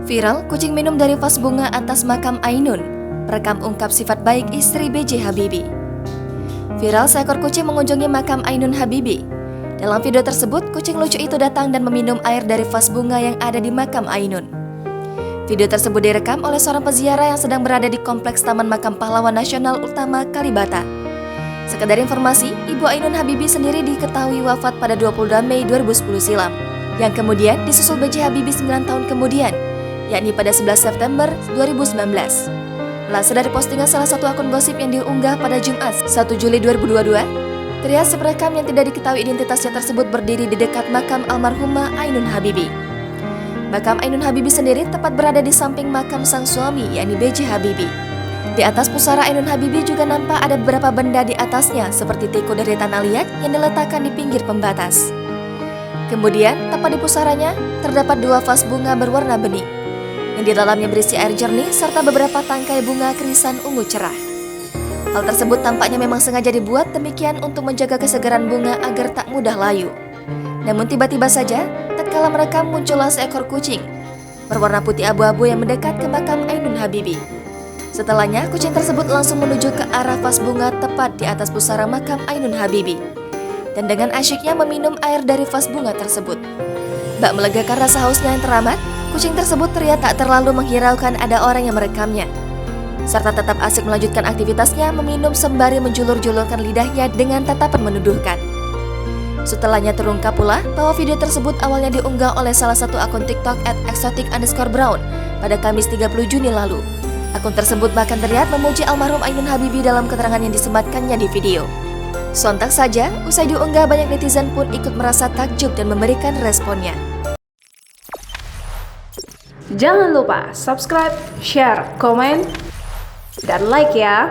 Viral, kucing minum dari vas bunga atas makam Ainun. Perekam ungkap sifat baik istri B.J. Habibie. Viral, seekor kucing mengunjungi makam Ainun Habibie. Dalam video tersebut, kucing lucu itu datang dan meminum air dari vas bunga yang ada di makam Ainun. Video tersebut direkam oleh seorang peziarah yang sedang berada di kompleks Taman Makam Pahlawan Nasional Utama Kalibata. Sekedar informasi, Ibu Ainun Habibie sendiri diketahui wafat pada 22 Mei 2010 silam, yang kemudian disusul B.J. Habibie 9 tahun kemudian, yakni pada 11 September 2019. Melansir dari postingan salah satu akun gosip yang diunggah pada Jumat 1 Juli 2022, terlihat si perekam yang tidak diketahui identitasnya tersebut berdiri di dekat makam almarhumah Ainun Habibie. Makam Ainun Habibie sendiri tepat berada di samping makam sang suami, yakni B.J. Habibie. Di atas pusara Ainun Habibie juga nampak ada beberapa benda di atasnya seperti teko dari tanah liat yang diletakkan di pinggir pembatas. Kemudian, tepat di pusaranya, terdapat 2 vas bunga berwarna bening, yang di dalamnya berisi air jernih serta beberapa tangkai bunga kerisan ungu cerah. Hal tersebut tampaknya memang sengaja dibuat demikian untuk menjaga kesegaran bunga agar tak mudah layu. Namun tiba-tiba saja, tatkala merekam muncullah seekor kucing berwarna putih abu-abu yang mendekat ke makam Ainun Habibie. Setelahnya, kucing tersebut langsung menuju ke arah vas bunga tepat di atas pusara makam Ainun Habibie, dan dengan asyiknya meminum air dari vas bunga tersebut. Bak melegakan rasa hausnya yang teramat, kucing tersebut terlihat tak terlalu menghiraukan ada orang yang merekamnya, serta tetap asik melanjutkan aktivitasnya meminum sembari menjulur-julurkan lidahnya dengan tatapan menuduhkan. Setelahnya terungkap pula bahwa video tersebut awalnya diunggah oleh salah satu akun TikTok @exotic_brown pada Kamis 30 Juni lalu. Akun tersebut bahkan terlihat memuji almarhum Ainun Habibie dalam keterangan yang disematkannya di video. Sontak saja, usai diunggah banyak netizen pun ikut merasa takjub dan memberikan responnya. Jangan lupa subscribe, share, komen, dan like ya!